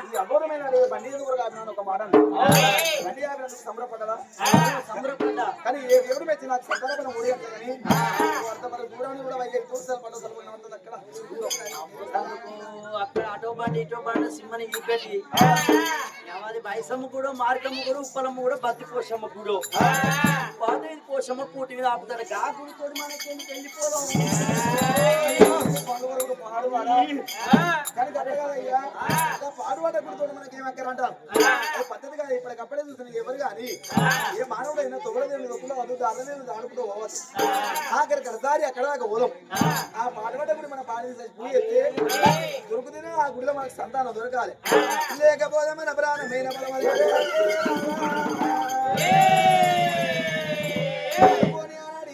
ఈ అఘోరమైన బండి ఎందుకు కాదు ఒక మాట బండి ఆపినందుకు సంబరపడ్డా సంబరపడ్డా కానీ ఎవరు మెచ్చి నాకు సంబరపడ ఊడి అంటే కానీ అంత మన దూరాన్ని కూడా వైద్య చూస్తారు పండుగ ఉంటుంది అక్కడ అక్కడ అటో బండి ఇటో బండి సింహని చూపెట్టి అది బైసమ్మ కూడా మార్గమ్మ కూడా ఉప్పలమ్మ కూడా బతి పోషమ్మ కూడా పాదైదు పోషమ్మ పూటి మీద ఆపుతాడు కాకుడితో మనకి ఎందుకు వెళ్ళిపోదాం పాడువాడ గుడితో మనకి ఏమక్కరంటారు పద్ధతి కాదు ఇప్పటికప్పుడే చూస్తున్నాయి ఎవరు కానీ ఏ మానవుడైనా తొగడదేమి లోపల వద్దు అర్థమేమి దాడుకుంటూ పోవచ్చు ఆఖరికి ఒకసారి అక్కడ దాకా పోదాం ఆ పాడువాడ గుడి మన పాడి పూజ ఎత్తే దొరుకుతూనే ఆ గుడిలో మనకు సంతానం దొరకాలి లేకపోతే మన ప్రాణమైన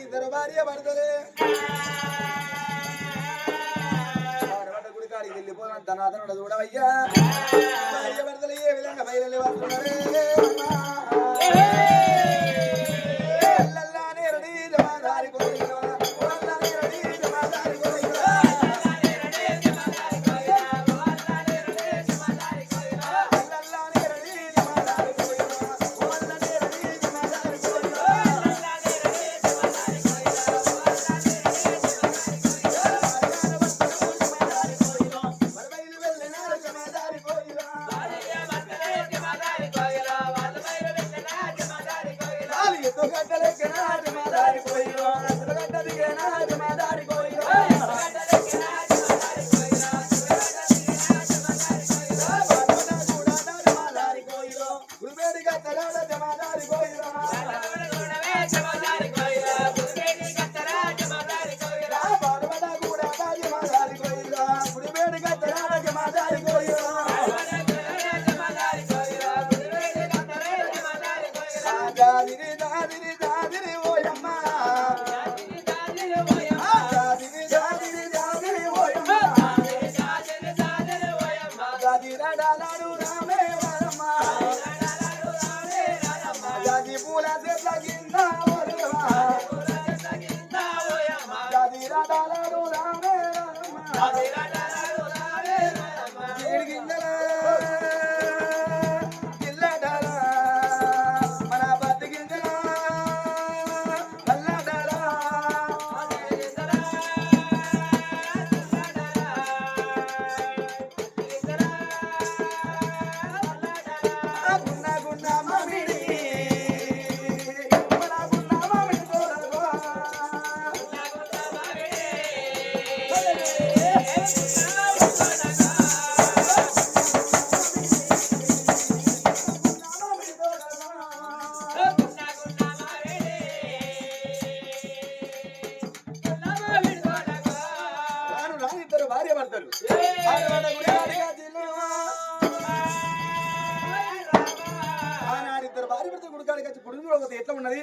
ఇద్దరు భార్య పడతలే గుడి కాడికి వెళ్ళిపోయిన ధనాథనుడు చూడవయ్యా భార్య పడతలే ఏ విధంగా బయలు వస్తున్నారే ఎట్లా ఉన్నది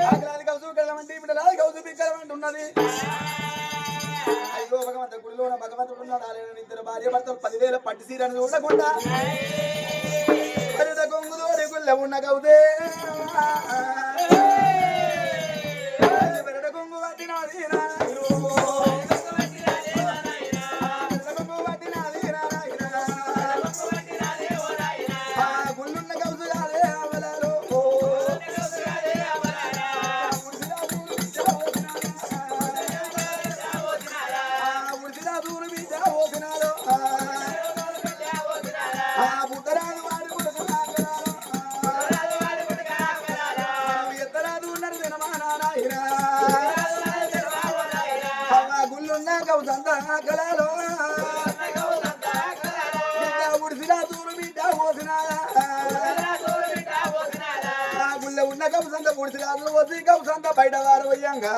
ఆకలాది కౌసు కలమంటే బిడ్డలాది కౌసు పిక్కలమంటే ఉన్నది అయ్యో భగవంత గుడిలో భగవంతుడు ఉన్నాడు ఆయన ఇద్దరు భార్య భర్తలు 10,000 పట్టు సీరని చూడకుండా హరిత కొంగుదోడి గుళ్ళ ఉన్న కౌదే పెరట కొంగు పట్టినది ఉన్న కౌసంత పుడిసి రాజులు వచ్చి కౌసంత బయట వారు వయ్యంగా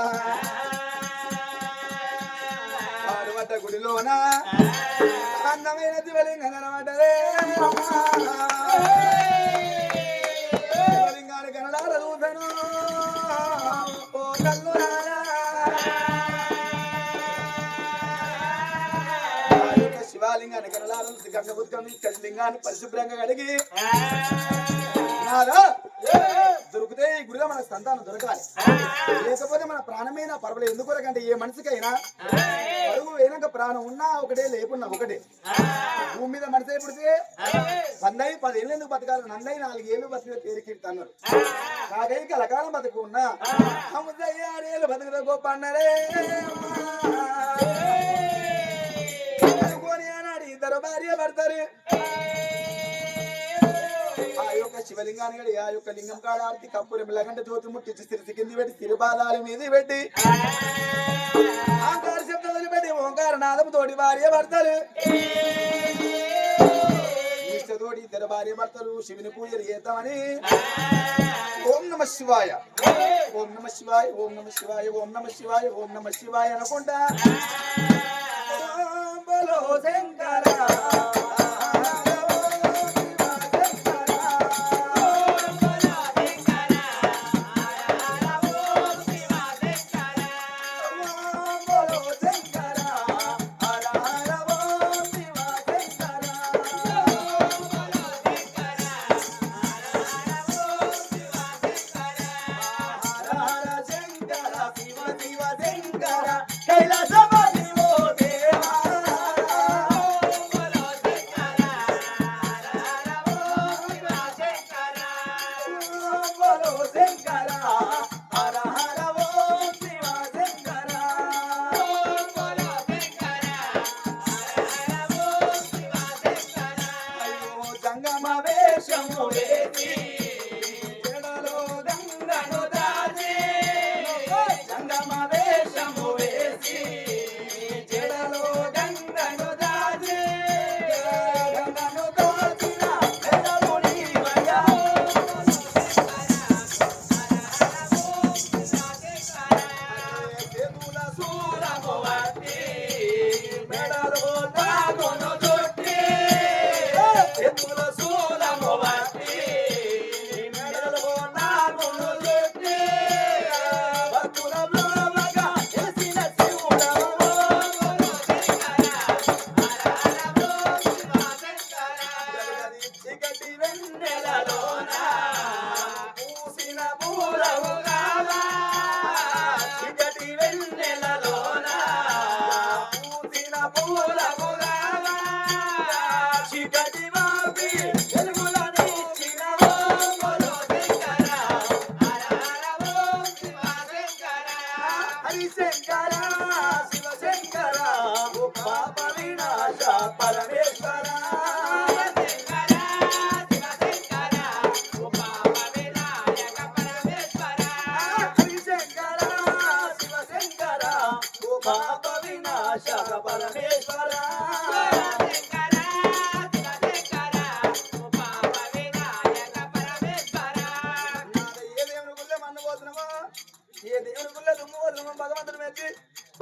వారుమట గుడిలోన అందమైన శివలింగం కనబడ్డదే శివలింగాన్ని కనడాల చూసను ఓ కల్లు శివలింగాన్ని కనడాల గంగ బుద్ధం కల్లింగాన్ని పరిశుభ్రంగా కడిగి దొరుకుతుంది దొరికితే ఈ గుడిలో మనకు సంతానం దొరకాలి. లేకపోతే మన ప్రాణమైన పర్వాలేదు. ఎందుకంటే ఏ మనిషికైనా పరుగు వేయక ప్రాణం ఉన్నా ఒకటే, లేకున్నా ఒకటే. భూమి మీద మనిషి పుడితే 10 ఏళ్ళు ఎందుకు బతకాలి? నన్నై 4 ఏళ్ళు బతికే పేరుకిడతా అన్నారు. కాకై కలకాలం బతుకు ఉన్నా 6 ఏళ్ళు బతుకుతో గొప్ప అన్నారే. అనుకోని అన్నాడు ఇద్దరు భార్య భర్తరు. ఆ యొక్క శివలింగాన్ని ఆ యొక్క లింగం కాడ ఆర్తి కప్పులు మిలగంట జ్యోతి ముట్టించి సిరిసి కింది పెట్టి సిరిపాదాల మీద పెట్టి ఆంకార శబ్దాలు పెట్టి ఓంకార నాదం తోటి భార్య భర్తలు ఇష్టతోటి ఇద్దరు భార్య భర్తలు శివుని పూజలు చేద్దామని ఓం నమ శివాయ, ఓం నమ శివాయ, ఓం నమ శివాయ, ఓం నమ శివాయ, ఓం నమ శివాయ అనుకుంటా బలో శంకర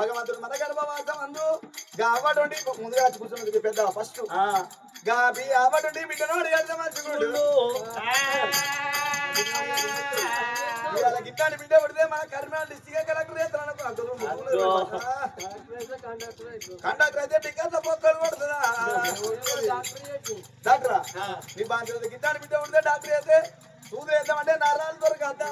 భగవంతుడు మన గర్భవాసం అందు గావడుండి ముందుగా కూర్చున్నది పెద్ద ఫస్ట్ గాబి అవడుండి బిడ్డనోడు ఎంత మంచుకుడు ఇవాళ గిట్టాన్ని బిడ్డ పడితే మన కర్నూలు డిస్ట్రిక్ట్ కలెక్టర్ కండక్టర్ అయితే టికెట్ల పొక్కలు పడుతుందా డాక్టరా మీ బాధ్యత గిట్టాన్ని బిడ్డ పడితే డాక్టర్ అయితే సూదు వేద్దామంటే నరాలు దొరకద్దా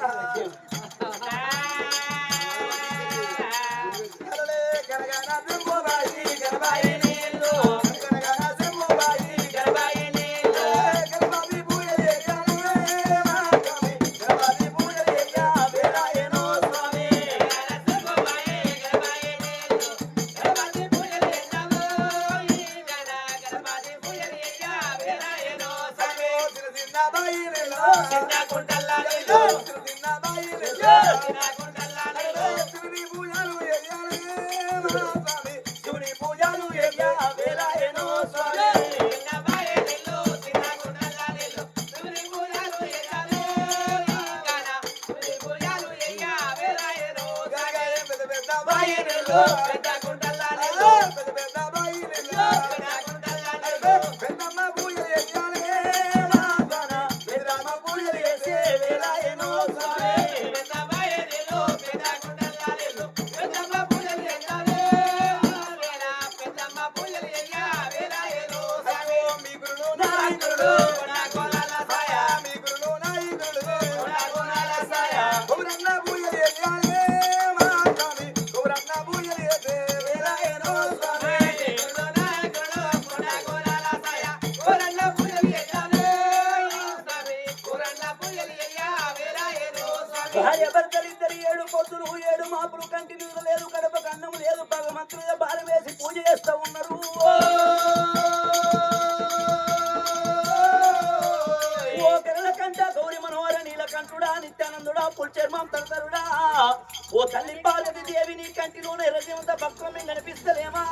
పెట్టి పూజ చేస్తా ఉన్నారు. ఓ కరళకంఠ గౌరి మనోహర నీలకంఠుడా నిత్యానందుడా పుల్చర్మం తరుడా ఓ తల్లి పార్వతి దేవి నీ కంటిలోనే ఎర్రజీవంత భక్తులమే కనిపిస్తలేమా?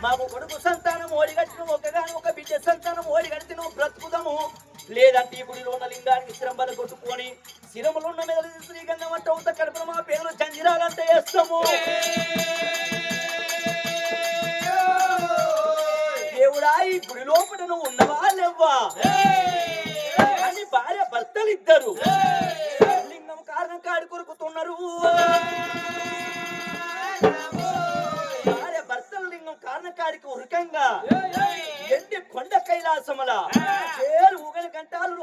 మాకు కొడుకు సంతానం ఓడిగట్టిన ఒకగాను ఒక బిడ్డ సంతానం ఓడిగడితే నువ్వు బ్రతుకుదాము, లేదంటే ఈ గుడిలో ఉన్న లింగానికి శిరంబల కొట్టుకొని శిరములు ఉన్న మీద శ్రీగంధం అంటే అవుతా కడుపున మా పేరు జంజిరాలంటే వేస్తాము. దేవుడా ఈ గుడి లోపల నువ్వు ఉన్నవా లేవ్వా అని భార్య భర్తలు ఇద్దరు లింగం కారణం కాడి కొరుకుతున్నారు. భార్య భర్తల లింగం కారణం కాడికి ఉరకంగా ఎండి కొండ కైలాసముల చేరు ఊగని గంటాలు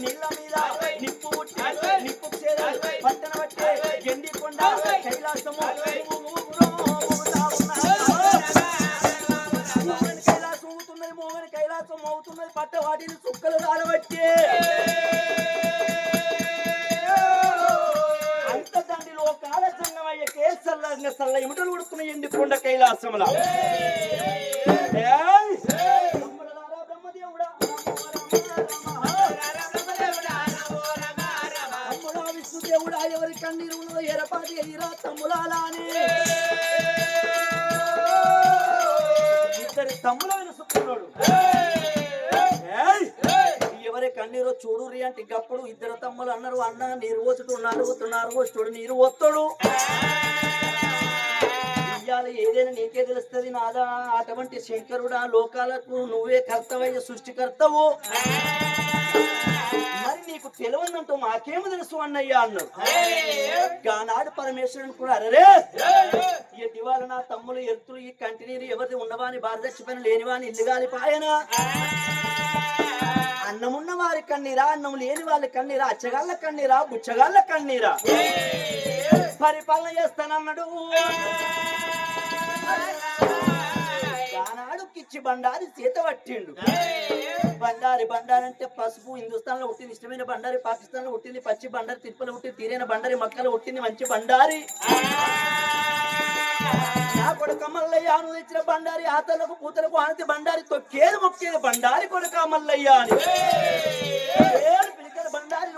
నీళ్ళ మీద నిప్పు పుట్టి నిప్పు చేరాలి పట్టణ పట్టే ఎండి కొండ కైలాసము కైలాసం అవుతున్నది, మోగని కైలాసం అవుతున్నది, పట్ట వాటిని చుక్కలు రాలబట్టే అంత దండిలో కాల సంగమయ్యకే సల్ల ఇముటలు ఉడుకున్న ఎండి కొండ కైలాసముల బ్రహ్మదేవుడా దేవుడా ఎవరి కన్నీరు ఎరపాటి ఎయిరా తమ్ములాలని ఇద్దరి తమ్ముల వినుసుకున్నాడు. ఎవరి కన్నీరో చూడురి అంటే గప్పుడు ఇద్దరు తమ్ములు అన్నారు, అన్న నీరు పోచుతున్నారు పోచుడు నీరు ఒత్తుడు ఇయ్యాలి ఏదైనా నీకే తెలుస్తుంది నాదా. అటువంటి శంకరుడా లోకాలకు నువ్వే కర్తవయ్య సృష్టికర్తవు, మరి నీకు తెలియదంటూ మాకేమో తెలుసు అన్నయ్య అన్నాడు. గానాడు పరమేశ్వరుని కూడా అరే ఇవాళ నా తమ్ములు ఎత్తులు ఈ కంటి నీరు ఎవరిది ఉన్నవాని భారతక్షిపని లేనివాని ఇల్లు గాలిపాయన అన్నమున్న వారి కన్నీరా అన్నం లేని వాళ్ళ కన్నీరా అచ్చగాళ్ళ కన్నీరా బుచ్చగాళ్ళ కన్నీరా పరిపాలన చేస్తానన్నాడు. ఆనాడు కిచ్చి బండారి చేత పట్టిండు. బండారి అంటే పసుపు హిందుస్థాన్ లో పుట్టింది ఇష్టమైన బండారి, పాకిస్తాన్ లో పుట్టింది పచ్చి బండారి, తిరుపతిలో పుట్టింది తీరైన బండారి, మక్కలో పుట్టింది మంచి బండారి. నా కొడుక మల్లయ్య నువ్వు తెచ్చిన బండారి ఆతలకు పూతలకు ఆనతి బండారి తొక్కేది మొక్కేది బండారి కొడుక మల్లయ్య అని పిలికల బండారి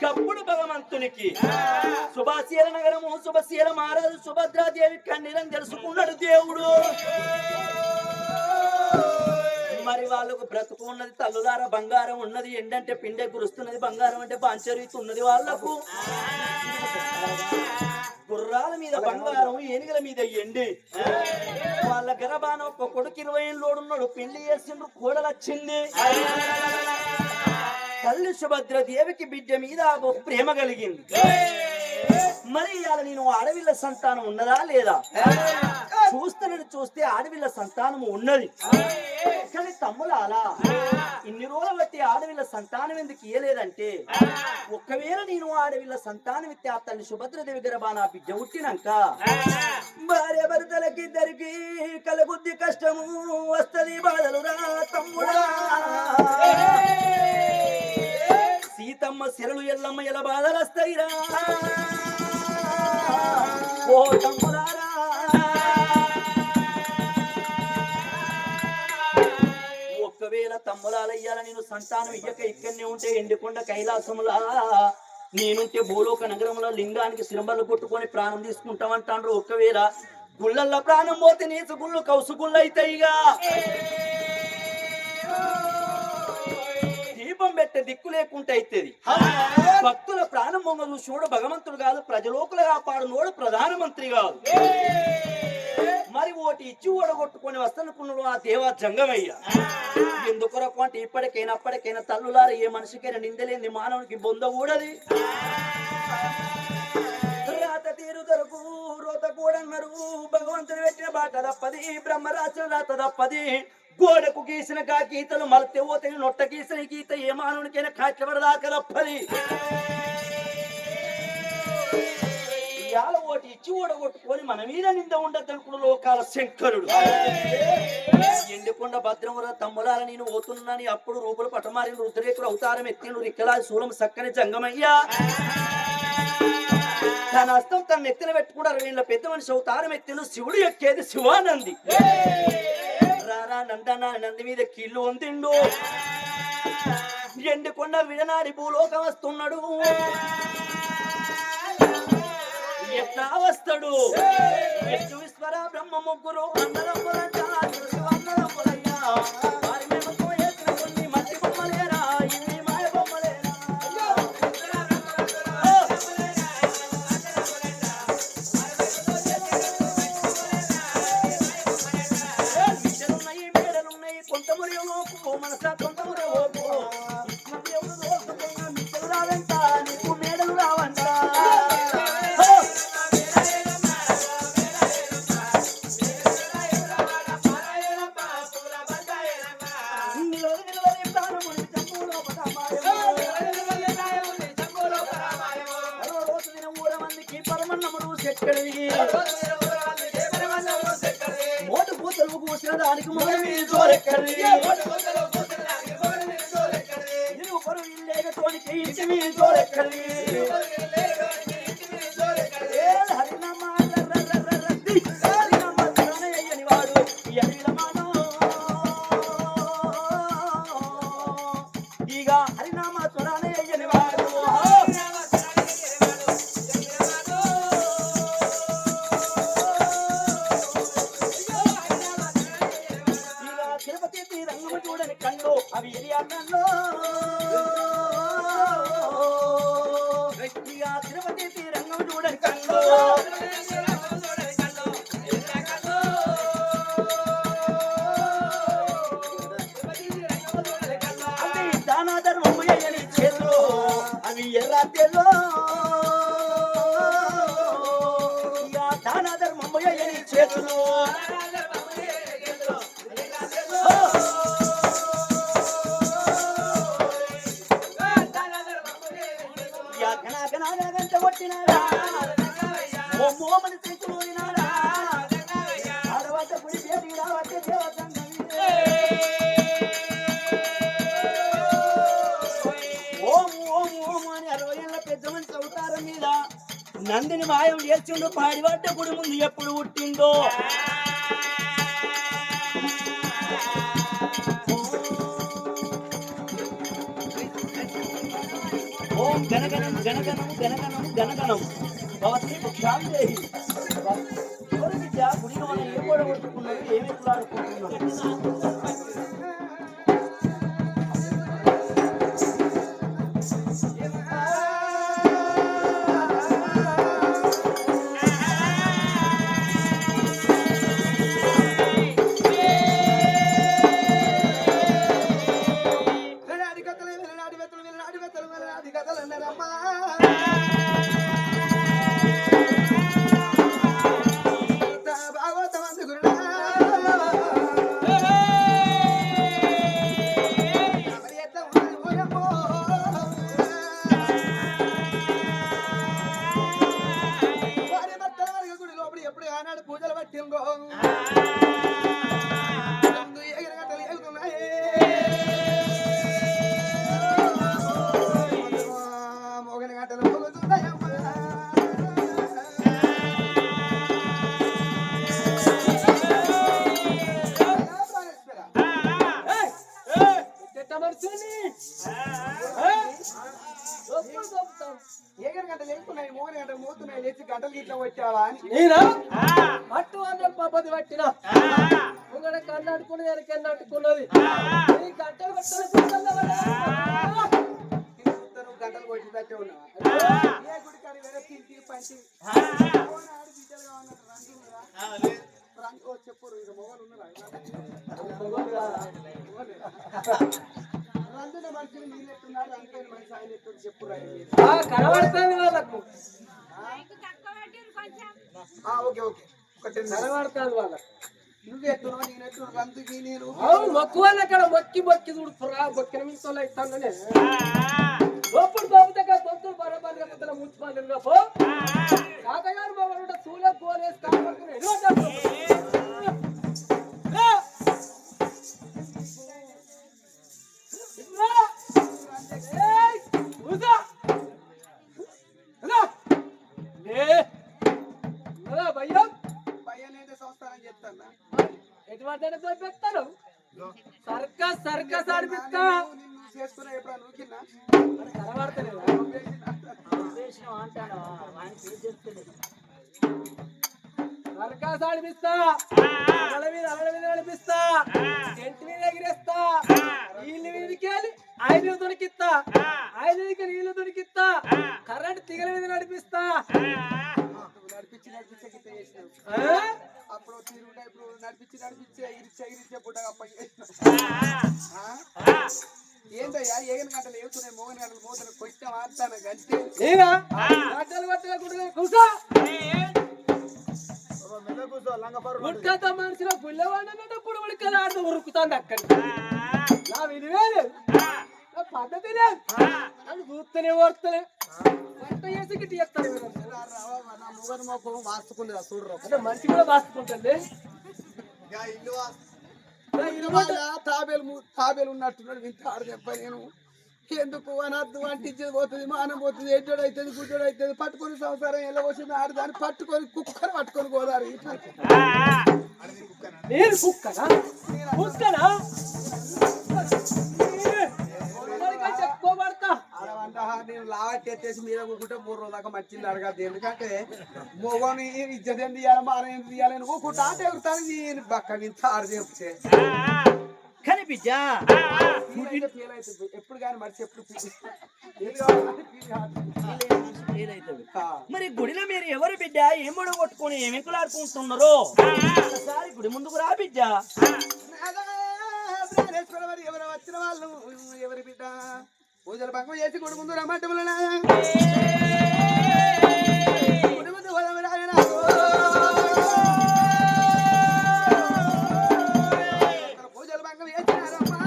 కప్పుడు భగవంతునికి సుభాశీల నగరము శుభశీల మహారాజు సుభద్రాదేవి కన్నీరని తెలుసుకున్నాడు దేవుడు. మరి వాళ్ళకు బ్రతుకు ఉన్నది, తల్లులార బంగారం ఉన్నది, ఎండంటే పిండే కురుస్తున్నది, బంగారం అంటే పాంచరీతున్నది. వాళ్ళకు గుర్రాల మీద బంగారం, ఏనుగల మీద ఎండి. వాళ్ళ గర్భాన ఒక కొడుకు 20 ఏళ్ళోడున్నాడు, పెళ్లి చేసిండ్రు, కోడలొచ్చింది. తల్లి సుభద్ర దేవికి బిడ్డ మీద ప్రేమ కలిగింది. మరి ఇవాళ నేను ఆడవిల్ల సంతానం ఉన్నదా లేదా చూస్తే ఆడవిల్ల సంతానం ఉన్నది. కానీ తమ్ములాలా ఇన్ని రోజులు బట్టి ఆడవిల్ల సంతానం ఎందుకు ఇయ్యలేదంటే, ఒకవేళ నేను ఆడవిల్ల సంతానం ఇస్తే ఆ తల్లి సుభద్రదేవి గర్భాన బిడ్డ పుట్టినాక భార్య భర్తలకిద్దరికి కలగుద్ది కష్టము వస్తది బాధలు రా తమ్ముడా సీతమ్మ సిరలు ఎల్లమ్మ ఎలా బాధలు వస్తాయిరా ఓ తమ్ములారా ఒక్కవేళ తమ్ములాలయ్యాల నేను సంతానం ఇయ్యక ఇక్కడనే ఉంటే ఎండికొండ కైలాసములా నేనుంటే భూలోక నగరంలో లింగానికి శిరంబలు కొట్టుకొని ప్రాణం తీసుకుంటామంటాండ్రు ఒక్కవేళ గుళ్ళల్లో ప్రాణం పోతే నీసు గుళ్ళు కౌసు గుళ్ళు అయితాయిగా దీపం పెట్టే దిక్కు లేకుంటే అయితేది భక్తుల ప్రాణం మొంగలు చూడు భగవంతుడు కాదు ప్రజలోకులు కాపాడునోడు ప్రధానమంత్రి కాదు మరి ఓటి ఇచ్చి ఓడగొట్టుకొని వస్తనుకున్నాడు ఆ దేవా జంగమయ్య ఎందుకొరకు అంటే ఇప్పటికైనా తల్లులారు ఏ మనిషికైనా నిందలేంది మానవునికి బొంద కూడది రాత తీరు దొరకు రోత కూడన్నారు భగవంతుడు పెట్టిన బాట తప్పది బ్రహ్మరాసిన రాత తప్పది గోడకు గీసిన కా గీతలు మలతే పోతే నొట్ట గీసిన గీత ఏ మానవునికైనా కాట్లబడదాకా తప్పది ఓటి ఇచ్చి ఓడగొట్టుకొని మన మీద నింద ఉండద్దనుకున్న లోకాల శంకరుడు ఎండుకొండ భద్రముల తమ్ములాల నేను పోతున్నాని అప్పుడు రూపులు పటమారిన రుద్రేకుడు అవతారం ఎత్తిండు రిక్కలా శూలం సక్కని జంగమయ్యా తన హస్తం తన ఎత్తిన పెట్టుకున్నారు వీళ్ళ పెద్ద మనిషి అవతారం ఎత్తిన శివుడు ఎక్కేది శివానంది రారా నందన నంది మీద కీళ్ళు వందిండు ఎండుకొండ విడనాడి భూలోకం వస్తున్నాడు ఎట్లా వస్తాడు విశ్వేశ్వర బ్రహ్మ ముగ్గురు మట్టి బొమ్మలేరా ఇన్ని మాయ బొమ్మలేరా మిషలున్నాయి మేడలున్నాయి కొంతమురి ఓపు మనసా కొంతమురి ఓపు మిషలు రావంట నీకు మేడలు రావంట మోటు పూతలు కూసిన దానికి మొదలు జోరెక్కడి ఇరుగు పొరుగు ఇల్లేక తోడికి ఇంటి మీ జోరెక్కడి హరినమ్మ వాడు ఇక హరినామ త్వరానే అయ్యని వాడు అవి ఎరి అన్నంలో తిరుపతి తీరంగం చూడని కళ్ళు అవి దానా ధర్మము అయ్యని చేతులు అవి ఎర్రాతెలో దానా ధర్మము అయ్యని చేతులు కొట్టినారా మోమని తెచ్చిపోయినారా ఆడవద్ద గుడి చేతి రావట్టే ఓం అని 60 ఏళ్ళ పెద్ద మనిషి అవతారం మీద నందిని మాయం చేర్చిండు పాడివడ్డ గుడి ముందు ఎప్పుడు పుట్టిందో ఓం గణగణం గణగణం గణగణం గణగణం భవతి శాంతి ఎవరి విద్య గుడిలో మనం ఏం కూడా కొట్టుకున్నది ఏమి ఆడుకుంటున్నాం పూజలు పట్టింగో ఏగని గంట లేకున్నాయి మోగని గంట మోతున్నాయి లేచి గంటలు ఇట్లా వచ్చావా అని నేనా అట్టు అన్న పద్ధతి పట్టిన ముంగడ కన్నాడుకుని వెనకన్నాడుకున్నది ఈ గంటలు నువ్వు గంటలు కొట్టి తట్టే ఉన్నావా ఏ గుడి కాడి వేరే తింటి పంచి ఆడు బిడ్డలు కావాలన్నట్టు రంగు ఉన్నదా రంగు చెప్పు ఇక మొగలు ఉన్నారా రంగున మనిషిని మీరు ఎట్టున్నారు రంగుని మనిషి ఆయన ఎట్టు చెప్పురా కనబడుతుంది వాళ్ళకు ఓకే ఓకే ఒకటి కనబడుతుంది వాళ్ళకు నువ్వు ఎత్తున్నావు నేను ఎత్తున్నా రంగుకి నేను అవును మొక్కు వాళ్ళు అక్కడ మొక్కి చూడుతురా మొక్కిన మీతో ఇస్తానే లోపల బాబు దగ్గర తొంతులు బరబారు ముద్దల మున్సిపాలిటీగా పో తాతగారు బాబు సూల గోలేసి కాపాడుకుని భయ్యనేంటే సంస్థానం చెప్తాను ఎటువంటి చూపిస్తాను సర్కస్ ఆడిపిస్తా నిన్ను చేసుకున్నా ఎప్పుడు నువ్వు కింద కనబడతలేదా అంటాను ఆయన పేరు చెప్తలేదు సర్కస్ ఆడిపిస్తా అలల మీద నడిపిస్తా టెంట్ మీద ఎగిరేస్తా వీళ్ళు వీధికెళ్ళి ఆయన దొరికిస్తా ఆయన నీళ్ళు దొరికిస్తా కరెంట్ తిగల మీద నడిపిస్తా నడిపించి గిట్ట చేసినావు ఆ? అప్పుడు తీరుండే ఇప్పుడు నడిపించి ఎగిరిచ్చే పుట్టగా ఏంటయ్యా ఏగని గంటలు ఏగుతున్నాయి మోగని గంటలు మోతలు కొట్టిన మాట్లాను గంటే నేనా గడ్డలు పట్టకుండా కూర్చో ఉడకత మనిషిలో గుళ్ళవాడినప్పుడు ఉడకలు ఆడుతూ ఉరుకుతాంది అక్కడ నా విలువే లేదు నా పద్ధతి లేదు నన్ను చూస్తూనే ఓర్తలే వంట చేసి గిట్టి చేస్తాను నా మొగని మొక్కం వాస్తుకుంది చూడరు అంటే మనిషి కూడా వాసుకుంటుంది తాబేలు ఉన్నట్టున్నాడు వింటాడు చెప్ప నేను ఎందుకు అనద్దు అంటించేది పోతుంది మానం పోతుంది ఎడ్డోడు అవుతుంది గుడ్డోడు అవుతుంది పట్టుకొని సంసారం ఎలా వచ్చింది ఆడదాన్ని పట్టుకొని కుక్కని పట్టుకొని పోదారు నేను కుక్కనా కుక్కనా ఎక్కువ పడతా ఆడవంట నేను లావట్టి ఎత్తేసి మీద కూకుంటే 3 రోజుల దాకా మంచిది అడగద్దు ఎందుకంటే మొగని ఇజ్జత ఏం తీయాలి మానం ఏం తీయాలి కూకుంటా అంటే ఎగురుతాను బక్క వింత ఆడు చెప్తే కానీ బిడ్డ ఫీల్ అవుతుంది ఎప్పుడు కానీ మర్చి ఎప్పుడు మరి గుడిలో మీరు ఎవరు బిడ్డ ఏం కొట్టుకొని ఏం ఎంకులాడుకుంటున్నారో ఒకసారి గుడి ముందుకు రా బిడ్డ ఎవరు వచ్చిన వాళ్ళు ఎవరి బిడ్డ పూజలు భంగం చేసి గుడి ముందు రమ్మంటే గుడి ముందు పూజలు భంగం చేసినారమ్మా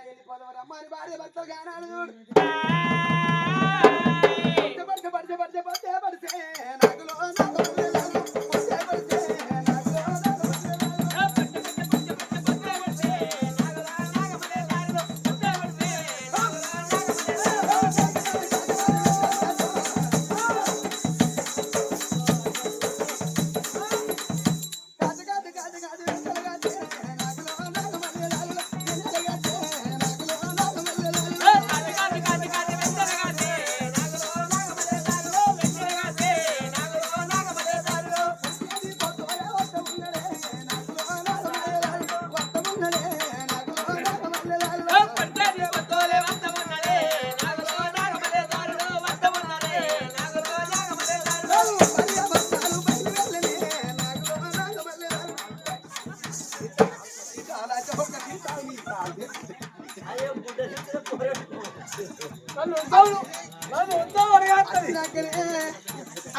వెళ్ళిపోదవరమ్మా అని భార్య భర్తలు గానాలు చూడు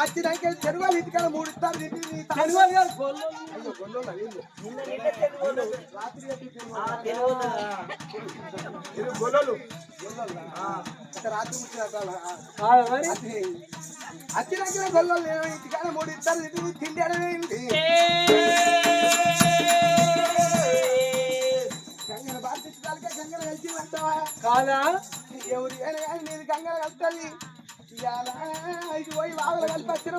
అచ్చినాక చెరువులు ఇంటికాడ 3 ఇస్తారు రాత్రి అచ్చినాక గొల్లలు ఇంటికాడ 3 ఇస్తారు తిండి అడవేంటి గంగన బాధించడానిక గంగన కలిసి వెళ్తావా కాదా ఎవరు నీది గంగన కలుస్తుంది ఇది పోయి వాగులు కలిపి వచ్చిన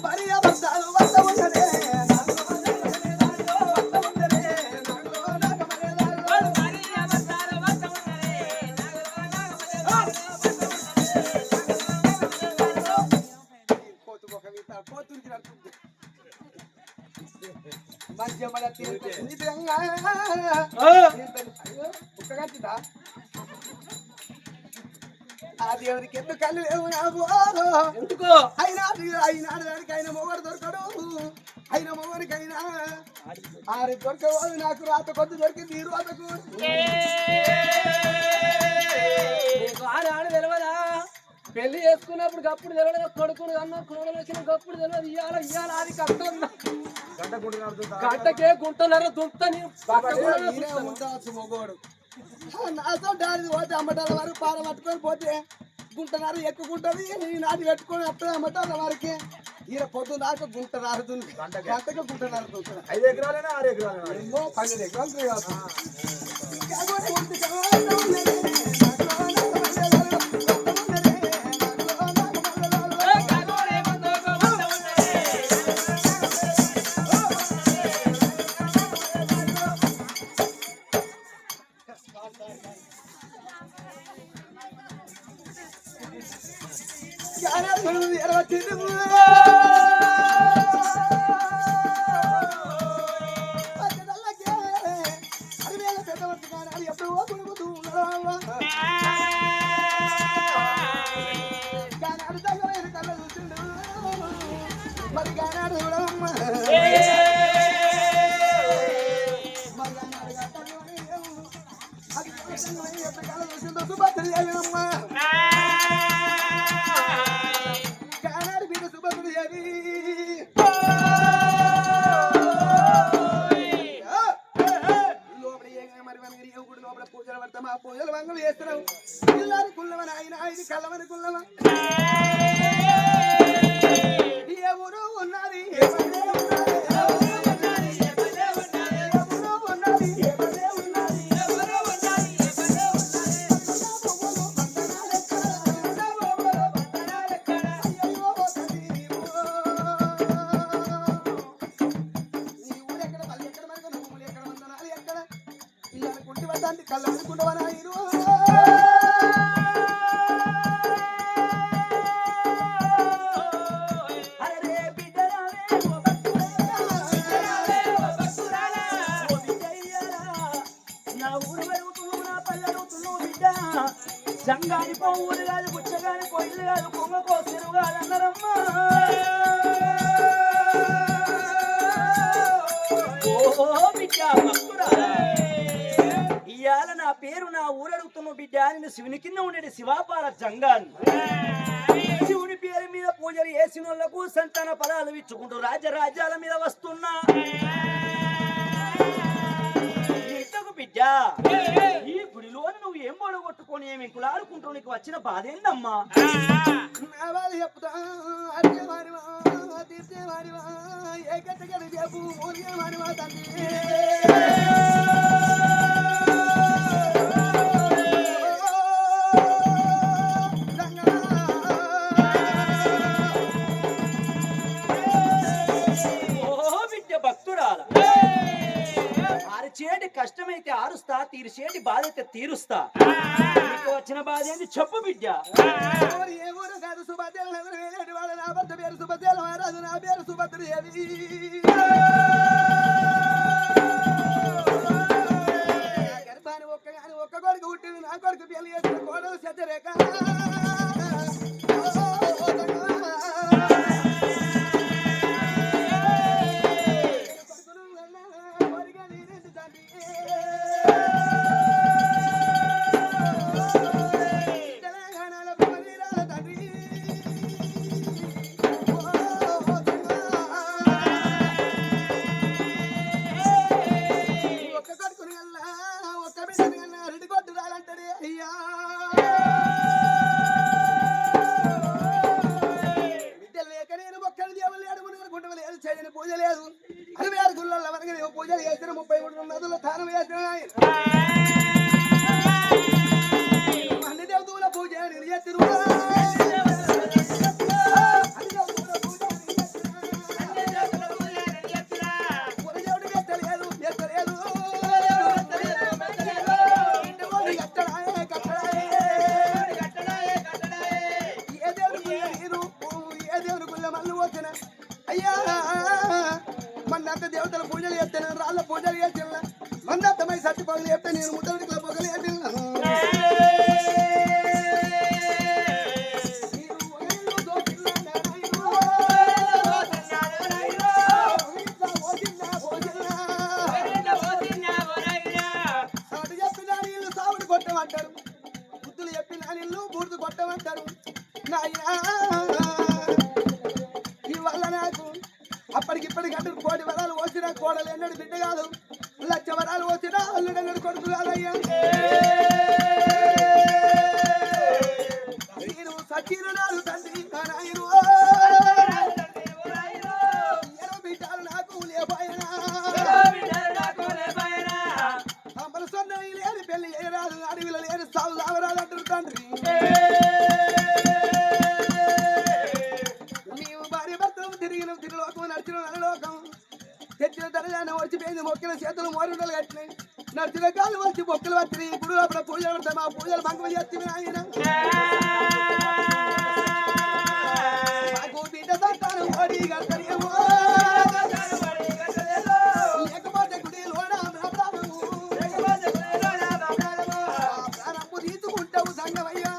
భార్య భర్తలు వద్ద ఉన్నదే కోతు ఒక కోతురికి నడుతుంది మంచిగా మన ఉక్కగట్టిదా ఆ దేవుడికి ఎందుకు కళ్ళు లేవు ఎందుకో అయినా దానికి ఆయన మొగడు దొరకడు అయిన మొగడికైనా ఆరు దొరకవాడు నాకు రాత కొద్ది దొరికింది ఈ రోజుకు ఆడ తెలియదా పెళ్లి చేసుకున్నప్పుడు గప్పుడు తెలియదు కొడుకుడు అన్న కోడలు వచ్చిన గప్పుడు తెలియదు ఇవాళ అది కష్టం గంటకే గుంటన్నర దుంతని మొగోడు నాతో డాడీ పోతే అమ్మటాల వరకు పాల పట్టుకొని పోతే గుంటనారు ఎక్కుకుంటది నాటి పెట్టుకొని వస్తుంది అమ్మటాల వరకే ఈయన పొద్దు దాకా గుంట నారుతుంది గంటగా గుంట నారుతుంది 5 ఎకరాలైనా 6 ఎకరాలు ఎన్నో 12 ఎకరాలు పూజలు వంగలు చేస్తున్నావు పిల్లలు కుల్లమని ఆయన ఇది కళ్ళమని కుల్లమ ఏ ఊరు ఉన్నది జంగాని పోవులు కాదు గుచ్చగాని కొయ్యలు కాదు కొంగ కోసెరు కాదు అన్నారమ్మా ఓ బిడ్డ భక్తురాలా ఇవాళ నా పేరు నా ఊరడుగుతున్న బిడ్డ నేను శివుని కింద ఉండేది శివాపార జంగాన్ శివుని పేరు మీద పూజలు చేసిన వాళ్ళకు సంతాన ఫలాలు ఇచ్చుకుంటూ రాజ్యాల మీద వస్తున్నా బిడ్డ ఈ గుడిలో నువ్వు ఏం పొడగొట్టుకొని ఏమి కులాడుకుంటూ నీకు వచ్చిన బాధ ఏందమ్మా చెప్తా చేటి కష్టమైతే ఆరుస్తా తీర్చేటి బాధ అయితే తీరుస్తా నీకు వచ్చిన బాధ ఏంది చెప్పు బిడ్డ ఏ ఊరు కాదు సుభద్ర నా భర్త పేరు సుభద్ర మహారాజు నా పేరు సుభద్రదేవి గర్భాన్ని ఒక్క కొడుకు పుట్టింది నా కొడుకు పెళ్లి చేసిన కోడలు సత్యరేఖ నేను ముట్టడికి పొగలేటి కొట్టమంటారు బుద్ధులు చెప్పిన నీళ్ళు బూర్దు కొట్టమంటారు నాయనా ఇవల్ల నాకు అప్పటికిప్పటికి అంటారు కోటి వరాలు వచ్చినా కోడలు ఎన్నడు బిడ్డ కాదు లక్ష వరాలు వచ్చినా అల్లుడు ఎన్నడు కొడుకు కాదయ్యా నేను సచీరు నాడు తండ్రి నాయను ఎరో బిడ్డలు నాకు లేపాయనా అమరసొన్నవి లేని పెళ్లి చేయరాదు అడవిలో లేని సాగు సాగరాదు అంటారు తండ్రి నీవు భార్య భర్తలు తిరిగిన తిరులోకం నడిచిన నరలోకం తెచ్చిన తరగానే వచ్చిపోయింది మొక్కల చేతులు మోరుండలు కట్టినాయి నడిచిన కాళ్ళు వచ్చి మొక్కలు వచ్చినాయి ఇప్పుడు అప్పుడు పూజలు పడతాయి మా పూజలు భంగం చేస్తుంది ఆయన నాకు బిడ్డ సంతానం ఓడి కడతారేమో లేకపోతే గుడిలోన ప్రాణము తీసుకుంటావు సంగమయ్యా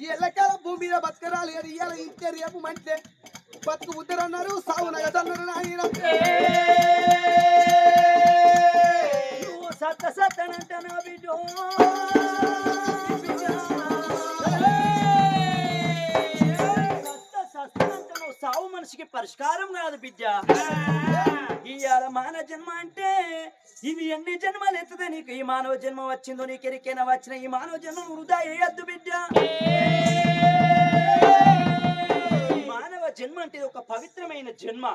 ఎల్లకాల భూమి మీద బతకరాలు ఇయ్యాల ఇంటే రేపు మంటే బతుకు ఉద్దరన్నారు సాగు నగదన్నారు నాయన సత్త సత్తనంటనా బిడ్డో సావు మనిషికి పరిష్కారం కాదు బిడ్డ ఇవాళ మానవ జన్మ అంటే ఇది ఎన్ని జన్మలు ఎత్తుదే నీకు ఈ మానవ జన్మ వచ్చిందో నీకు ఎరికైనా వచ్చిన ఈ మానవ జన్మ వృధా వేయద్దు బిడ్డ మానవ జన్మ అంటే ఒక పవిత్రమైన జన్మ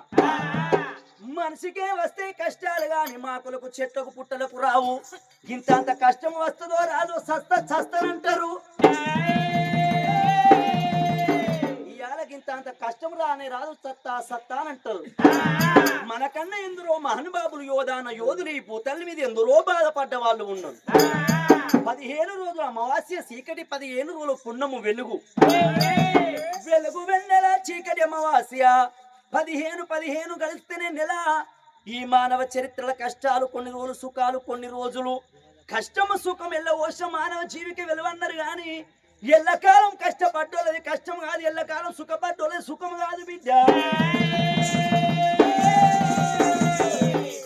మనిషికే వస్తే కష్టాలు గాని మాకులకు చెట్లకు పుట్టలకు రావు ఇంత కష్టం వస్తుందో రాదో చస్తనంటారు ఇంత కష్టం రాని రాదు సత్తానంటారు మనకన్నా ఎందరో మహానుభావులు యోధాన యోధులు ఈ భూతల మీద ఎందరో బాధపడ్డ వాళ్ళు ఉన్నారు 15 రోజులు అమావాస్య చీకటి 15 రోజులు పున్నము వెలుగు వెన్నెల చీకటి అమావాస్య 15 కలిస్తేనే నెల ఈ మానవ చరిత్రల కష్టాలు కొన్ని రోజులు సుఖాలు కొన్ని రోజులు కష్టము సుఖం ఎల్లవోష మానవ జీవికి వెలువన్నారు గాని ఎల్లకాలం కష్టపడ్డోళ్ళది కష్టం కాదు ఎల్లకాలం సుఖపడ్డోళ్ళది సుఖం కాదు బిడ్డ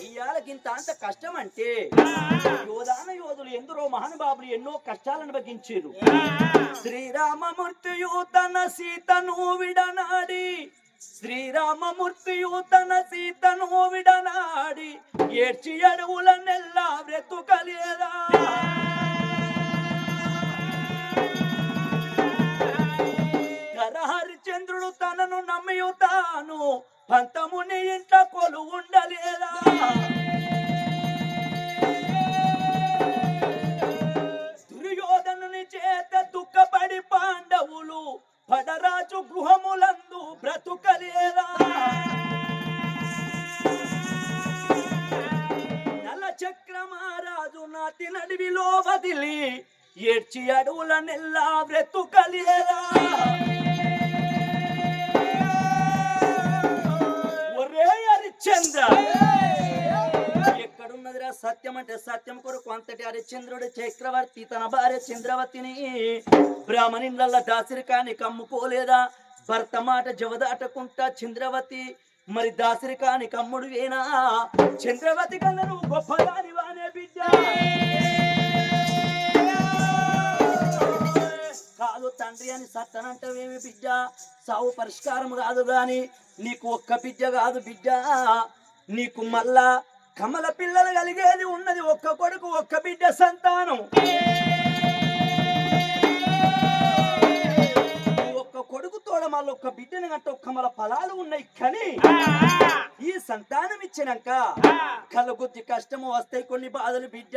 ఇయాలకింత అంత కష్టం అంటే యోధాన యోధులు ఎందరో మహానుభావులు ఎన్నో కష్టాలను భగించారు శ్రీరామమూర్తియు తన సీతను విడనాడి శ్రీరామమూర్తియు తన సీతను విడనాడి ఏడ్చి అడవుల నెల్లా బ్రతుకలేదా హరిచంద్రుడు తనను నమ్మియుతాను పంతముని ఇంట కొలు ఉండలేదా దుర్యోధనుని చేత దుఃఖపడి పాండవులు పడరాజు గృహములందు బ్రతుకలేదా నల చక్రమహారాజు నాటి నడివిలో వదిలి ఏడ్చి అడవుల నెల్లా బ్రతుకలేదా హరిశ్చంద్ర ఎక్కడున్నదిరా సత్యం అంటే సత్యం కొరకు అంతటి హరిశ్చంద్రుడు చక్రవర్తి తన భార్య చంద్రవతిని బ్రాహ్మణుల దాసిరికాన్ని కమ్ముకోలేదా భర్త మాట జవదాటకుంటా చంద్రవతి మరి దాసిరికాని కమ్ముడు వేనా చంద్రవతి కన్నా నువ్వు గొప్పదాని వానే బిడ్డ కాదు తండ్రి అని సత్తనంటవేమి బిడ్డ సావు పరిష్కారం కాదు గాని నీకు ఒక్క బిడ్డ కాదు బిడ్డ నీకు మళ్ళా కమల పిల్లలు కలిగేది ఉన్నది ఒక్క కొడుకు ఒక్క బిడ్డ సంతానం ఒక్క కొడుకు తోడ మళ్ళీ ఒక్క బిడ్డని గంట ఒక్క మల ఫలాలు ఉన్నాయి కానీ ఈ సంతానం ఇచ్చినాక కలగొద్ది కష్టము వస్తాయి కొన్ని బాధలు బిడ్డ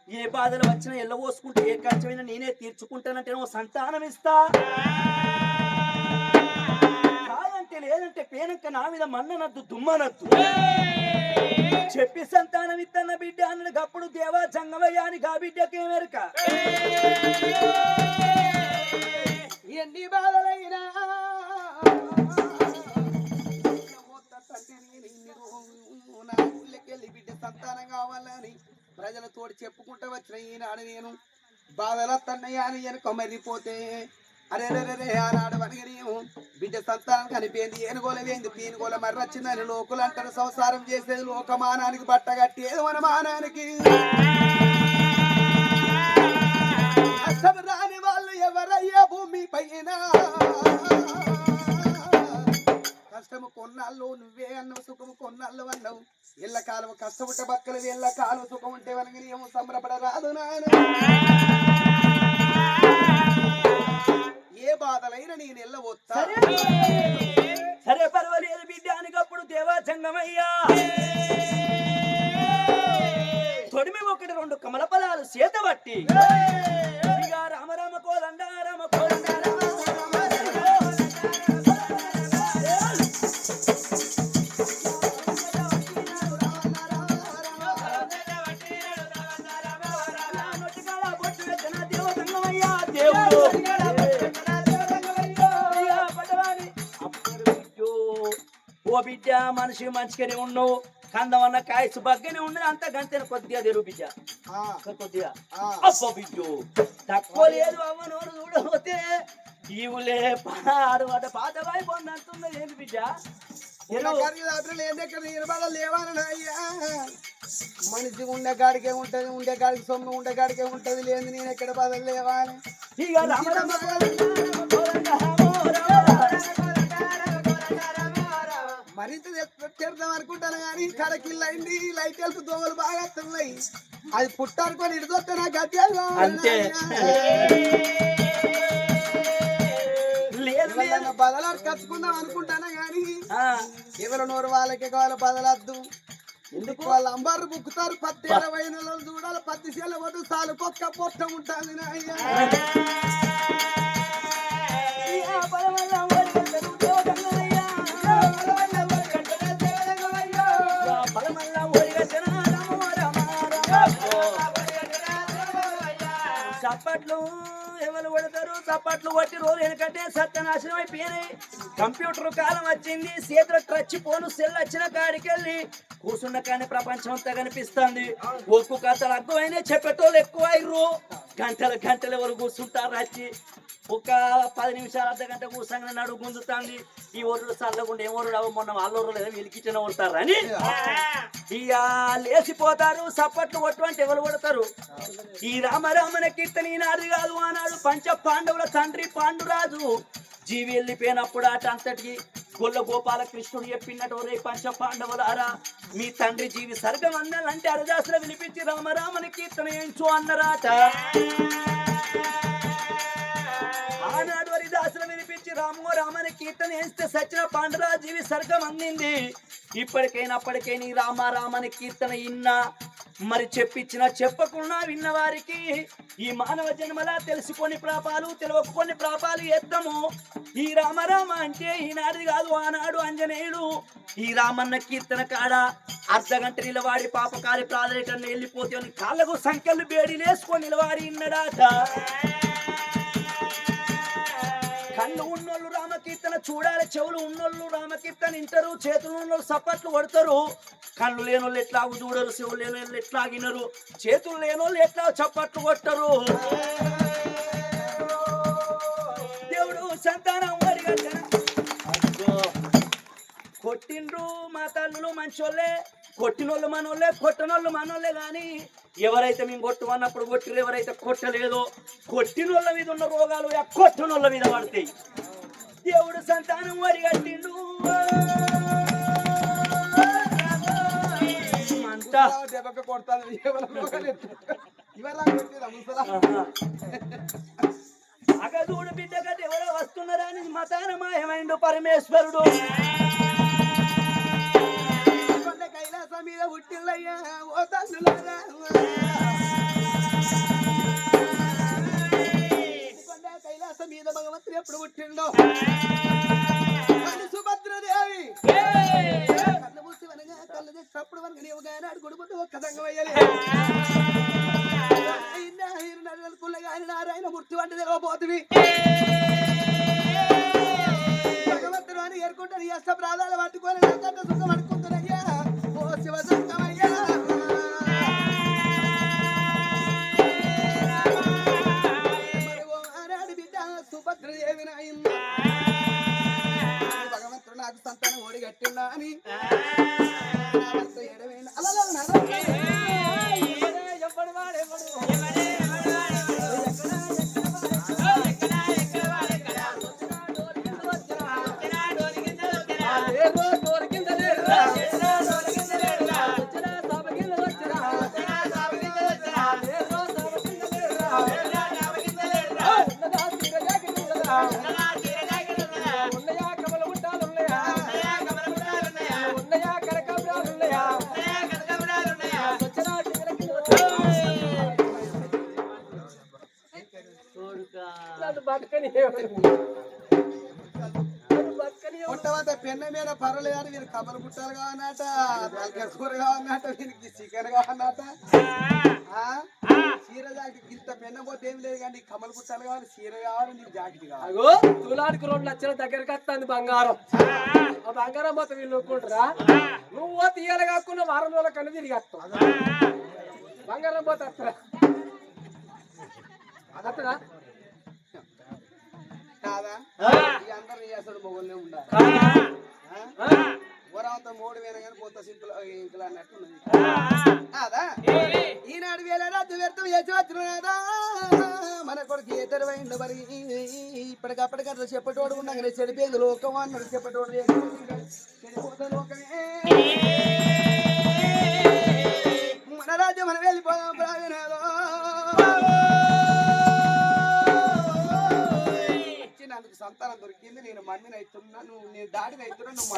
ఏ బాధలు వచ్చినా ఎల్లవోసుకుంటే ఏ కష్టమైనా నేనే తీర్చుకుంటానంటే నువ్వు సంతానం ఇస్తా కాదంటే లేదంటే పేనంక నా మీద మన్ననద్దు దుమ్మనద్దు చెప్పి సంతానం ఇత్తన్న బిడ్డ అన్నది అప్పుడు దేవా జంగమయ్య అని గా బిడ్డకేమెరక ఎన్ని బాధలైనా బిడ్డ సంతానంగా ప్రజలతోటి చెప్పుకుంటా వచ్చిన ఈనాడు నేను బాధల తన్నయ్య అని వెనుక మర్రిపోతే అరే రే ఆనాడు వనగనీయం బిడ్డ సంతానం కనిపోయింది ఏనుగోలవేంది పీనుగోల మర్రొచ్చిందని లోకులు అంటారు సంసారం చేసేది లోకమానానికి బట్ట కట్టేది మన మానానికి అసలు రాని వాళ్ళు ఎవరయ్యా భూమి పైన కష్టము కొన్నాళ్ళు నువ్వే అన్నవు సుఖము కొన్నాళ్ళు అన్నావు ఎల్ల కాలం కష్టముంట బక్కలు ఎల్ల కాలం సుఖం ఉంటే వనగనీయం సంబరపడరాదు నాయన ఏ బాధలైనా నేను వెళ్ళవద్దా సరే పర్వాలేదు బిడ్డ అనికప్పుడు దేవా జంగమయ్యా తొడిమి ఒకటి రెండు కమల ఫలాలు చేత బట్టి ఇక రామ రామ కోదండ రామ కోదండ ఓ బిడ్డ మనిషి మంచిగానే ఉన్నావు కందమన్న కాయసు బగ్గనే ఉన్నది అంత గంటనే కొద్దిగా తెరువు బిడ్డ కొద్దిగా అబ్బో బిడ్డు తక్కువ లేదు అవ్వ నోరు చూడబోతే ఈవులే పాడు అట పాత బాయి పొందంటున్నది ఏంటి బిడ్డ మనిషి ఉండే కాడికే ఉంటది ఉండే కాడికి సొమ్ము ఉండే కాడికే ఉంటది లేదు నేను ఎక్కడ బాధలు లేవాలి ఇక మరింత తెరుద్దాం అనుకుంటాను కానీ కడకిల్ అయింది లైట్ వెళ్తూ దోమలు బాగా వస్తున్నాయి అది పుట్టారుకొని ఇడిదొస్తే నాకు అత్యాలు అంతే బదలాడు కచ్చుకుందాం అనుకుంటానా గాని ఎవరు నోరు వాళ్ళకే కావాలి బదలద్దు ఎందుకు వాళ్ళు అంబారు బుక్కుతారు 10-20 నెలలు చూడాలి 10 సేల వద్దు సాలు పొక్క పొట్ట ఉంటుంది చప్పట్లు ఎవరు కొడతారు చప్పట్లు కొట్టి రోజు ఎందుకంటే సత్యనాశనం అయిపోయినాయి కంప్యూటర్ కాలం వచ్చింది చేతిలో టచ్ ఫోన్ సెల్ వచ్చిన కాడికి వెళ్ళి కూర్చున్న కానీ ప్రపంచం అంతా కనిపిస్తుంది ఒక్కు కథలు అగ్గువైనా చెప్పేటోళ్ళు ఎక్కువ అయ్యారు గంటలు ఎవరు కూర్చుంటారు వచ్చి ఒక 10 నిమిషాలు అర్ధ గంట కూర్చొని నడుగు గుంజుతుంది ఈ ఊరు చల్లకుండా ఏమోరు మొన్న వాళ్ళ లేదా వెలికిచ్చిన కొడతారు అని ఇక లేచిపోతారు చప్పట్లు కొట్టు ఎవరు కొడతారు ఈ రామరామన కీర్తన ఈనాడు కాదు ఆనాడు పంచ పాండవుల తండ్రి పాండురాజు జీవి వెళ్ళిపోయినప్పుడు అట అంతటికి గొల్ల గోపాలకృష్ణుడు చెప్పినట్టు రే పంచ పాండవులారా మీ తండ్రి జీవి సర్గం అన్నాలంటే అరదాసులు వినిపించి రామరామని కీర్తన ఏంచు అన్నరాట ఆనాడు హరిదాసులు వినిపించి రామని కీర్తన వేస్తే సచిన పాండురాజు జీవి సర్గం అందింది ఇప్పటికైనా రామని కీర్తన ఇన్నా మరి చెప్పించిన చెప్పకుండా విన్నవారికి ఈ మానవ జన్మలా తెలుసుకొని పాపాలు తెలియకొని పాపాలు ఎత్తము ఈ రామ అంటే ఈనాడు కాదు ఆనాడు అంజనేయుడు ఈ రామన్న కీర్తన కాడ అర్ధగంట నిలవాడి పాపకారి ప్రాధాన్యతను వెళ్ళిపోతే కాళ్ళకు సంఖ్యలు బేడీలేసుకొని నిలవాడి ఇన్నడాట కళ్ళు ఉన్నోళ్ళు రామకీర్తన చూడాలి చెవులు ఉన్నోళ్ళు రామకీర్తన వింటారు చేతులు ఉన్నోళ్ళు సప్పట్లు కొడతారు కళ్ళు లేనోళ్ళు ఎట్లాగు చూడరు చెవులు లేనోళ్ళు ఎట్లాగినరు చేతులు లేనోళ్ళు ఎట్లా చప్పట్లు కొట్టరు దేవుడు సంతానం కొట్టిండ్రు మా తల్లులు మంచోళ్ళే కొట్టినోళ్ళు మనోళ్ళే కొట్టనోళ్ళు మనోళ్ళే కానీ ఎవరైతే మేము కొట్టుమన్నప్పుడు కొట్టిరు ఎవరైతే కొట్టలేదో కొట్టినోళ్ళ మీద ఉన్న రోగాలు కొట్టనోళ్ళ మీద పడతాయి దేవుడు సంతానం వరిగట్టిండు అంతా అగదూడు బిడ్డగా ఎవరో వస్తున్నారా అని మతాన మాయమైండు పరమేశ్వరుడు కైలాస మీద పుట్టిల్లయ్యా ఓ తండ్రులారా కైలాస మీద భగవంతుడు ఎప్పుడు పుట్టిండో సుభద్రదేవి కళ్ళు మూసి వనగా కళ్ళు తెచ్చినప్పుడు వనక నీవు గానాడు గుడుపుతూ ఒక్క సంగం అయ్యలే కుల్లగాని నారాయణ మూర్తి వంటి తెగబోతువి భగవంతుడు అని ఏర్కొంటే నీ అష్ట ప్రాణాలు పట్టుకొని నాకంటే సుఖం అనుకుంటున్నయ్యా ఓ శివ సంగమయ్యా ఉన్నాయా కమల గుట్టాలు ఉన్నాయా ఉన్నాయా కనకాంబరాలు ఉన్నాయా బతకని పుట్టమంతా పెన్న మీద పర్వాలేదు అని వీరు కమల గుట్టాలు కావన్నట తలకాయ కూర కావన్నట వీరికి చికెన్ కావన్నట చీర జాకెట్ ఇంత పెన్న పోతే ఏం లేదు కానీ కమల గుట్టాలు కావాలి చీర కావాలి నీకు జాకెట్ కావాలి అగో తులానికి 2 లక్షల దగ్గరికి వస్తుంది బంగారం ఆ బంగారం మొత్తం వీళ్ళు ఒప్పుకుంటారా నువ్వు తీయాలి కాకుండా వారం రోజుల కన్నా తిరిగి వస్తావు బంగారం పోతే వస్తారా అతడా కాదా అందరూ చేస్తాడు మొగోళ్ళే ఉండాలి వరంతా 3000 కానీ పోతా సింపుల్ ఇంకలా అన్నట్టు ఉన్నది కాదా ఈనాడు వేల రాత్రి వ్యర్థం చేసి వచ్చినాదా మన కొడుకు ఏ తెరవైండు మరి ఇప్పటికప్పటికట్లా చెప్పటోడు ఉండగానే చెడిపోయింది లోకం అన్నాడు చెప్పటోడు చెడిపోతే లోకమే మన రాజ్యం మనం వెళ్ళిపోదాం ప్రాణాలు అందుకు సంతానం దొరికింది నేను మమ్మీని అవుతున్నాను నేను డాడీని అవుతున్నా నువ్వు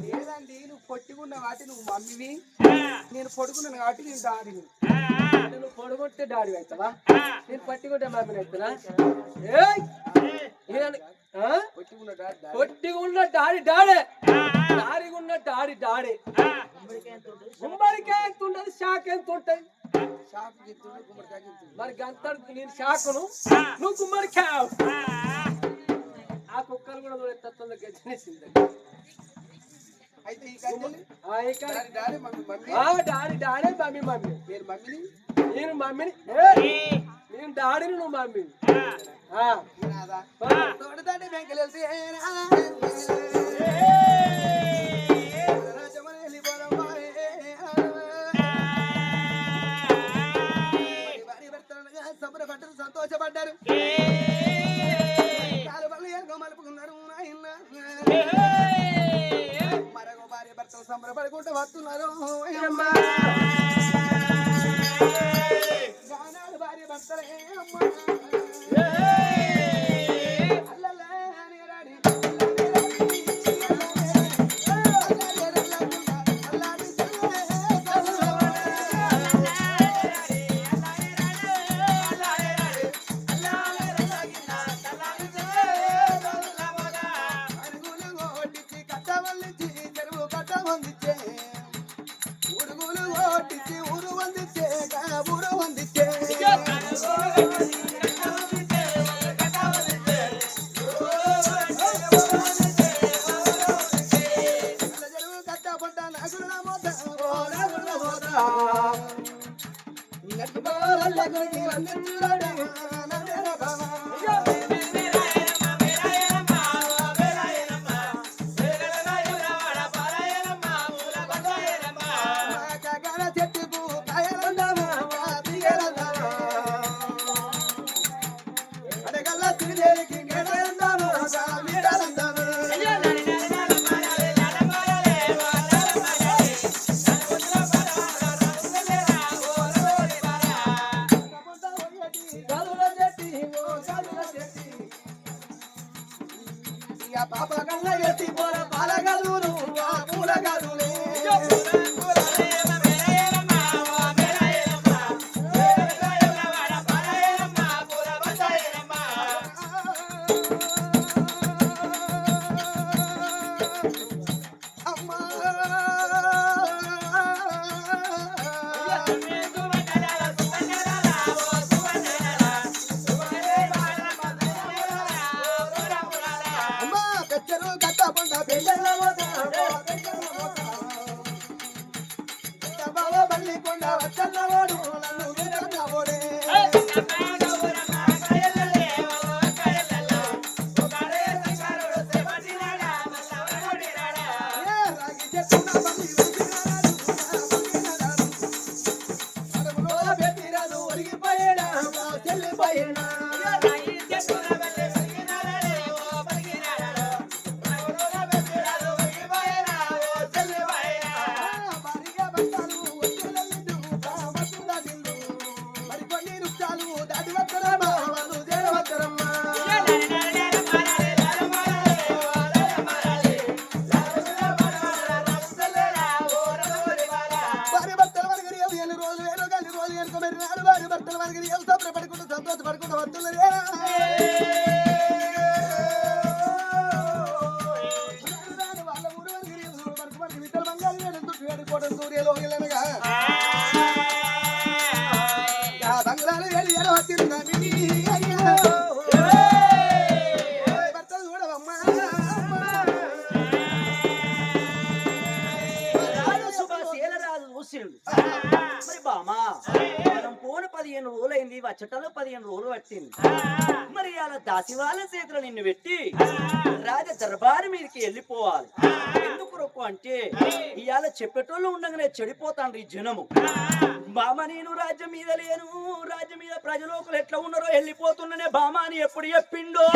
లేదండి నువ్వు పొట్టుకున్న వాటి నువ్వు మమ్మీవి నేను పొడుకున్నాను కాబట్టి నేను డాడీని నువ్వు పొడుగుంటే డాడీ అవుతావా నేను పట్టుకుంటే మమ్మీని అవుతున్నా పొట్టిగున్న డాడీ డాడే దారిగున్న డాడీ డాడే గుమ్మడికాయ ఎంత ఉండదు షాక్ ఎంత ఉంటుంది మరి గంత నేను షాకును నువ్వు గుమ్మడికాయ ఆ కుక్కలు కూడా తత్వంలో గెలిచినేసింది అయితే డాడీ డాడే మమ్మీ మమ్మీ నేను మమ్మీని నేను మమ్మీని నేను డాడీని నువ్వు మమ్మీని తోడదాడి బ్యాంకులు వెళ్తే సంబరపడ్డారు సంతోషపడ్డారు మలుపుకున్నారు మరొక భార్య భర్తలు సంబరపడుకుంటూ వస్తున్నారు భార్య భర్తలే అమ్మా నెల రోజులు వేరు గల్లి రోజులు వెనుక మరి నాడు వారి భర్తలు వారికి సంబరపడుకుంటూ సంతోషపడుకుంటూ వస్తున్నదే వాళ్ళ ఊరు వారికి విత్తల బంగారు కోట సూర్యలో వెళ్ళనగా బంగారాలు వెళ్ళి ఎడవచ్చిందా భర్తలు చూడవమ్మా రాజు చూసిండు మరి బామా మనం పోను 15 రోజులైంది వచ్చటలో 15 రోజులు పట్టింది మరి అలా దాసి వాళ్ళ చేతిలో నిన్ను పెట్టి రాజ దర్బారు మీదకి వెళ్ళిపోవాలి ఎందుకు రొక్కు అంటే ఇవాళ చెప్పేటోళ్ళు ఉండగానే చెడిపోతాండ్రు ఈ జనము బామ నేను రాజ్యం మీద లేను రాజ్యం మీద ప్రజలోకులు ఎట్లా ఉన్నారో వెళ్ళిపోతున్నానే బామ అని ఎప్పుడు చెప్పిండో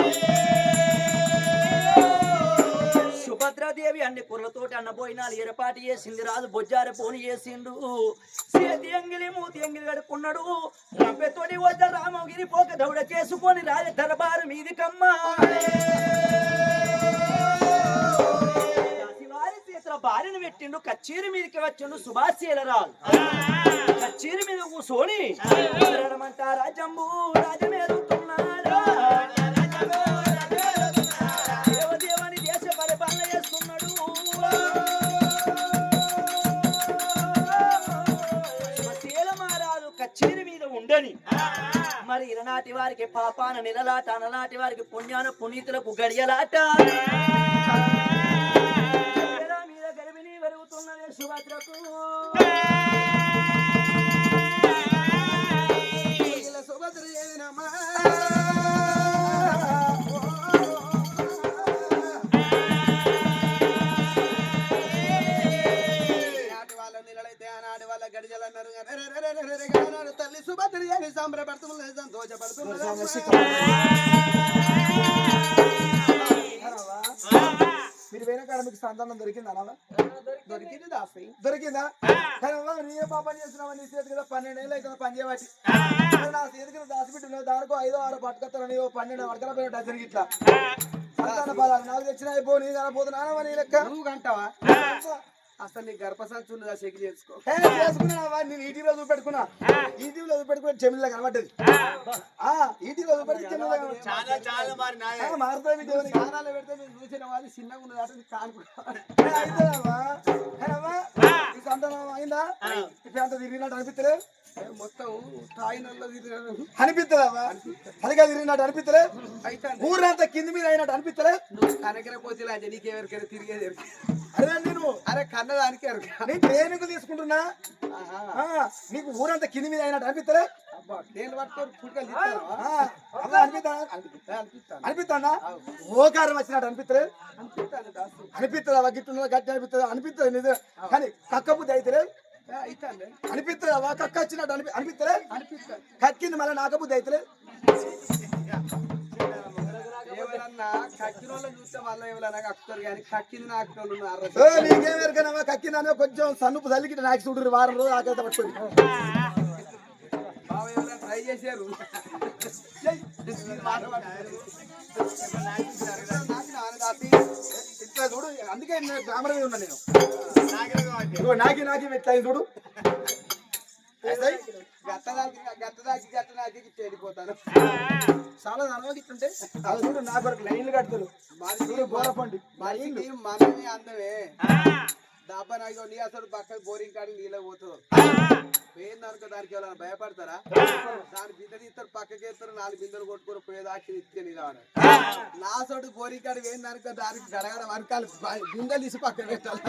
సుభద్రాదేవి అన్ని కుర్రతోటి అన్నపోయినాలు ఏర్పాటు చేసింది రాజు బొజ్జారి పోని చేసిండు చేతి ఎంగిలి మూతి ఎంగిలి కడుక్కున్నాడు రంపెతోటి వద్ద రామగిరి పోక దౌడ చేసుకొని రాజ దర్బారు మీది కమ్మా శివారి చేతుల భార్యను పెట్టిండు కచ్చేరి మీదకి వచ్చిండు సుభాషేల రాజు కచ్చేరి మీద కూర్చొని రాజంబు రాజమేరుతున్నాడు కచ్చేరి మీద ఉండని మరి ఇలనాటి వారికి పాపాన నిలలాట అనలాటి వారికి పుణ్యాన పునీతులకు గడియలాట మీద గర్భిణీ పెరుగుతున్నది సుభద్రకు సుభద్ర ఏదినమ్మా తల్లి సుభద్ర సంబరపడుతున్నది సంతోషపడుతున్నది మీరు వేరే కాడ మీకు సంతానం దొరికిందా దొరికింది దాసి దొరికిందా నీ ఏ పాపని చేస్తున్నావా నీ చేతి కదా 12 ఏళ్ళు అయితే పని చేయబట్టి నా చేతి కింద దాచిపెట్టి దానికో 5 6 పట్టుకొస్తాను 12 వడకల డజన్ ఇట్లా సంతాన ఫలాలు నాకు తెచ్చిన అయిపో నీ కనపోతున్నావా నీ లెక్క నువ్వు కంటావా అసలు నీ గర్భసంచి ఉన్నదా చెక్ చేసుకో చేసుకున్నా నేను ఈటీవీలో చూపెట్టుకున్నా ఈటీవీలో చూపెట్టుకుని చెమిలా కనబడ్డది ఈటీవీలో చూపెట్టి మారుతాయి స్థానాలు పెడితే నేను చూసిన వాళ్ళు చిన్నగా ఉన్నది అటు ఈ సంతానం అయిందా ఇప్పుడు అంత తిరిగినట్టు అనిపిస్తలే మొత్తం తాయినల్లో అనిపిస్తుందా అదిగా తిరిగినట్టు అనిపిస్తలే అయితే ఊరంతా కింది మీద అయినట్టు అనిపిస్తలే నువ్వు కనకరపోతే నీకెవరికైనా తిరిగేది అరే నేను అరే కన్నదానికి నేను ట్రైనింగ్ తీసుకుంటున్నా నీకు ఊరంతా కింది మీద అయినట్టు అనిపిస్తలే నేను పట్టుకొని పుట్టుకలు అనిపిస్తుందా ఓకారం వచ్చినట్టు అనిపిస్తలే అనిపిస్తుందా గిట్టు గట్టి అనిపిస్తుంది అనిపిస్తుంది నిజం కానీ కక్క బుద్ధి అయితే అనిపిస్తుందా కక్క వచ్చినట్టు అనిపిస్తలే కక్కింది మళ్ళీ నాక బుద్ధి అయితే ఎవరన్నా కక్కిన వాళ్ళని చూస్తే మళ్ళీ ఎవరైనా కక్కుతారు కానీ కక్కింది నాకుతారు నీకేమెరకనవా కక్కిందనే కొంచెం సన్నుపు తల్లికి నాకు చూడరు వారం రోజులు ఆకలితో పట్టుకొని ట్రై చేశారు ఇట్లా చూడు అందుకే గ్రామర్ మీద ఉన్నా నేను నాకి ఇట్లా చూడు గట్టదాకి చెడిపోతాను చాలా అనుభవిస్తుంటే అది చూడు నా కొరకు లైన్లు కడతారు చూడు గోరపండి మనమే అందమే దాబా నాకు నీ అసలు పక్క బోరింగ్ కాడికి నీళ్ళ పోతుంది పోయిందనుకో దానికి ఎవరైనా భయపడతారా దాని బిందె తీస్తారు పక్కకి వేస్తారు 4 బిందెలు కొట్టుకుని పోయేదాకి ఇచ్చే నిలబడాలి నా చోటు బోరింగ్ కాడికి పోయిందనుకో దానికి గడగడ వరకాలు బిందెలు తీసి పక్కన పెట్టాలి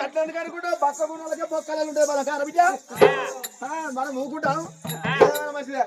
అట్లాంటి కాదు కూడా పక్క గుణాలకే బొక్కలు ఉంటాయి మన కార బిడ్డ మనం ఊకుంటాం మంచిదే